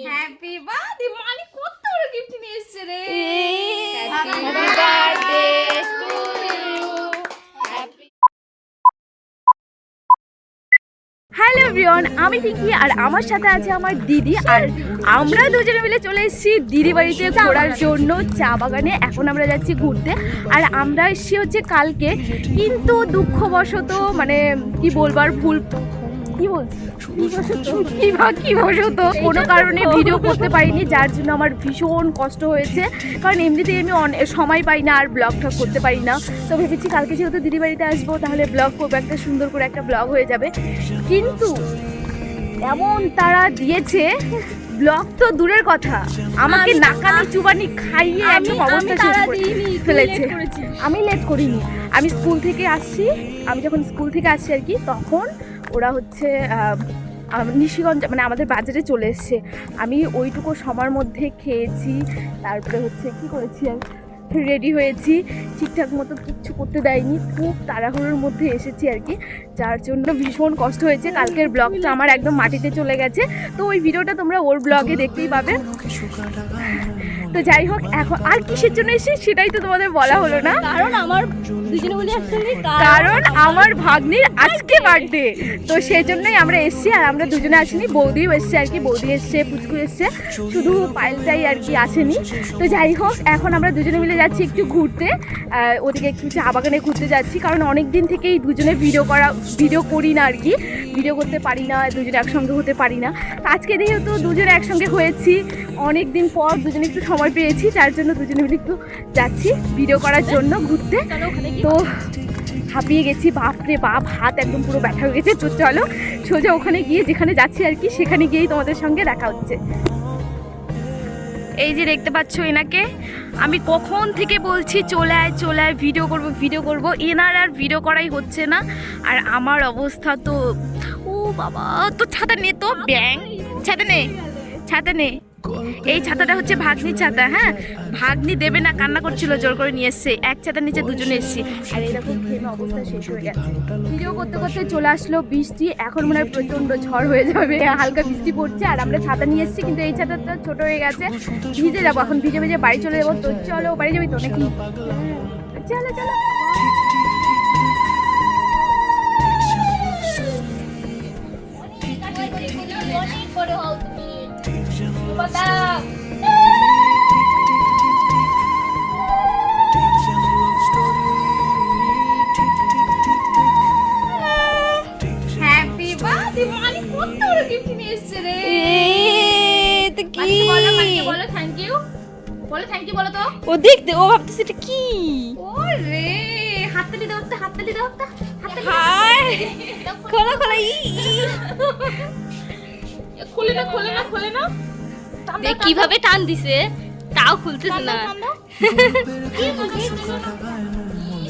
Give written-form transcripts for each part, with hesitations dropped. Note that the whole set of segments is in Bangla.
হ্যাপি বার্থডে মালি কত বড় গিফট নিয়ে এসেছে রে happy birthday to you. Hello everyone, আমি পিঙ্কি আর আমার সাথে আছে আমার দিদি। আর আমরা দুজনে মিলে চলে এসেছি দিদি বাড়িতে ঘোরার জন্য চা বাগানে। এখন আমরা যাচ্ছি ঘুরতে। আর আমরা এসেছি হচ্ছে কালকে, কিন্তু দুঃখবশত মানে কি বলবার ভুল কি বসত কোনো কারণে ভিডিও করতে পারিনি, যার জন্য আমার ভীষণ কষ্ট হয়েছে। কারণ এমনিতেই আমি সময় পাই না আর ব্লগ ঠক করতে পারি না। তো ভেবেছি কালকে যেহেতু দিদি বাড়িতে আসবো তাহলে ব্লগ করবো, একটা সুন্দর করে একটা ব্লগ হয়ে যাবে। কিন্তু এমন তারা দিয়েছে, ব্লগ তো দূরের কথা, আমাকে নাকানি চুবানি খাইয়ে একদম অবস্থা শেষ করে ফেলেছে। আমি লেট করিনি, আমি স্কুল থেকে আসছি, আমি যখন স্কুল থেকে আসছি আর কি, তখন ওরা হচ্ছে নিশিগঞ্জ মানে আমাদের বাজারে চলে এসছে। আমি ওইটুকু সময়ের মধ্যে খেয়েছি, তারপরে হচ্ছে কি করেছি আর রেডি হয়েছি, ঠিকঠাক মতো কিচ্ছু করতে দেয়নি, খুব তাড়াহুড়োর মধ্যে এসেছি আর কি, যার জন্য ভীষণ কষ্ট হয়েছে। কালকের ব্লগটা আমার একদম মাটিতে চলে গেছে, তো ওই ভিডিওটা তোমরা ওর ব্লগে দেখতেই পাবে। তো যাই হোক, এখন আর কিসের জন্য এসেছি সেটাই তো তোমাদের বলা হলো না, কারণ আমার দুজনে বলি একসঙ্গে, কারণ আমার ভাগ্নির আজকে বার্থডে, তো সেই জন্যই আমরা এসেছি। আর আমরা দুজনে আসিনি, বৌদিও এসছে আর কি, বৌদি এসছে, পুচকু এসছে, শুধু পায়েলটাই আর কি আসেনি। তো যাই হোক, এখন আমরা দুজনে মিলে যাচ্ছি একটু ঘুরতে, ওদিকে একটু চা বাগানে ঘুরতে যাচ্ছি। কারণ অনেক দিন থেকেই দুজনে ভিডিও করি না আর কি, ভিডিও করতে পারি না, দুজনে একসঙ্গে হতে পারি না। আজকে যেহেতু দুজনে একসঙ্গে হয়েছি, অনেক দিন পর দুজনে একটু সময় পেয়েছি, যার জন্য দুজনে মিলে একটু যাচ্ছি ভিডিও করার জন্য ঘুরতে। তো হাঁপিয়ে গেছি, বাপরে বাপ, হাত একদম পুরো ব্যথা হয়ে গেছে। তো চলো সোজা ওখানে গিয়ে, যেখানে যাচ্ছি আর কি, সেখানে গিয়েই তোমাদের সঙ্গে দেখা হচ্ছে। এই যে দেখতে পাচ্ছ এনাকে, আমি কখন থেকে বলছি চলে আয় ভিডিও করব, এনার আর ভিডিও করাই হচ্ছে না। আর আমার অবস্থা তো, ও বাবা, তো ছাতা নে, তো ব্যাং ছাতা নে। এই ছাতাটা হচ্ছে ভাগ্নির ছাতা। হ্যাঁ, ভাগ্নি দেবে না, কান্না করছিল, জোর করে নিয়ে এসছে। এক ছাতার নিচে দুজনে এসছি, আর এরকম ঘেমে অবস্থা শেষ হয়ে গেছে। ভিডিও করতে করতে চলে আসলো বৃষ্টি, এখন মনে হয় প্রচন্ড ঝড় হয়ে যাবে, হালকা বৃষ্টি পড়ছে। আর আমরা ছাতা নিয়ে এসেছি, কিন্তু এই ছাতাটা ছোট হয়ে গেছে, ভিজে যাবো এখন, ভিজে বাড়ি চলে যাবো। তো চলো, বাড়ি যাবি তো নাকি? চলো চলো। হ্যাপি বার্থডে মালি কত বড় গিফট নিয়ে এসেছে রে কি বলো থ্যাংক ইউ, বলো থ্যাংক ইউ, বলো তো। ও দেখতে, ও ভাবতেছে এটা কি। ওরে হাততালি দাও, হাততালি দাও, হাই, খোলা খোলে না দেখ কিভাবে টান দিছে, তাও খুলতেছে না।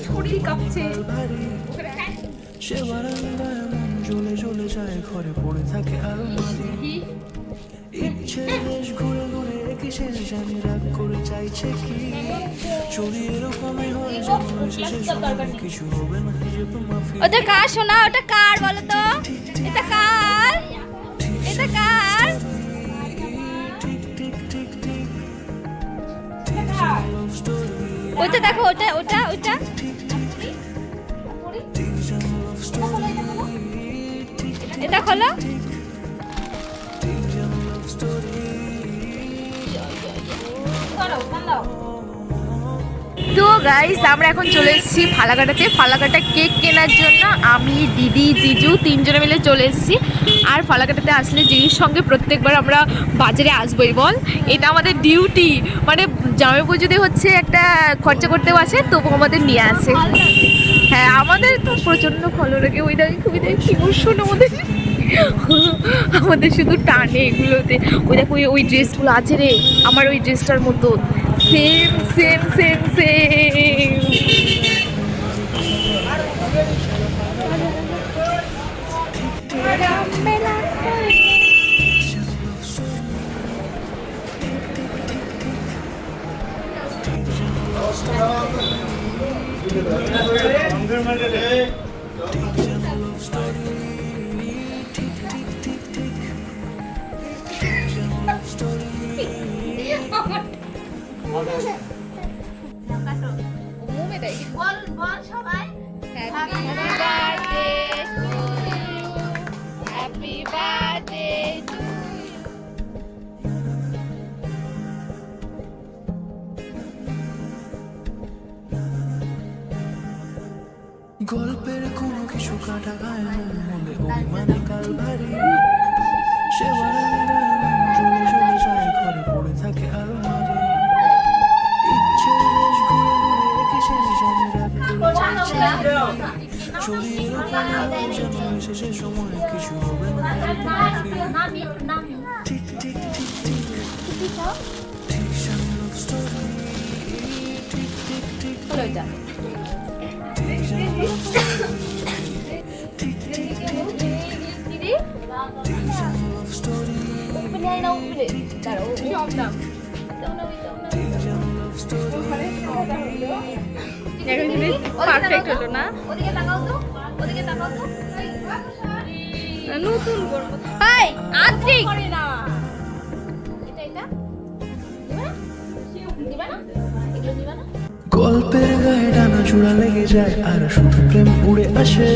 শরীর কাঁপছে। চলে যায় ঘরে পড়ে থাকে আর ইচ্ছে দেশ ঘুরে ঘুরে কিসের জানি রাগ করে চাইছে কি চলি এরকমই হয় কিছু হবে না। ওটা কার শোনা, ওটা কার বলো তো, এটা কার, এটা কার? ওটা দেখো, ওটা এটা খোলো। তো গাইস, আমরা এখন চলে এসেছি ফালাকাটাতে, ফালাকাটা কেক কেনার জন্য। আমি, দিদি, জিজু তিনজনে মিলে চলে এসেছি। আর ফালাকাটাতে আসলে জিজুর সঙ্গে প্রত্যেকবার আমরা বাজারে আসবোই, বল, এটা আমাদের ডিউটি। মানে জামাইবাবু যদি হচ্ছে একটা খরচা করতেও আসে, তবু আমাদের নিয়ে আসে। হ্যাঁ, আমাদের তো প্রচণ্ড ভালো লাগে, ওই দেখি খুবই দেখি ইমোশন আমাদের শুধু টানে এগুলোতে। ওই দেখো ওই ড্রেসগুলো আছে রে, আমার ওই ড্রেসটার মতো সেম। মুমে দেয়। বল বল সবাই Happy birthday to you. Happy birthday to you. গল্পের কোনো কিছু কাটা গায় মন হলে অভিমানে কাল ভারী সে বারান্দায় চলে চলে যায় ঘরে পড়ে থাকে আলমারি ইচ্ছে বেশ ঘুরে ঘুরে কিসের জানি রাগ করে চাইছে চলি এরকম যেন শেষে সময় কিছু হবে না নামি নামি ঠিক ঠিক ঠিক ঠিক ঠিক some love story ঠিক ঠিক ঠিক হলো এটা। ঠিক some love story ঠিক ঠিক দিদি ঠিক some love story উপরে আয় না উপরে দাঁড়াও সব নাম ঠিক some love story এখন দিদি পারফেক্ট হলো না ওদিকে তাকাও তো ওদিকে তাকাও তো নতুন করবো হাই আত্রিক করে না এটা এটা দিবা না এগুলো দিবা না গল্পের গায়ে ডানা জোড়া লেগে যায় আর শুধু প্রেম উড়ে আসে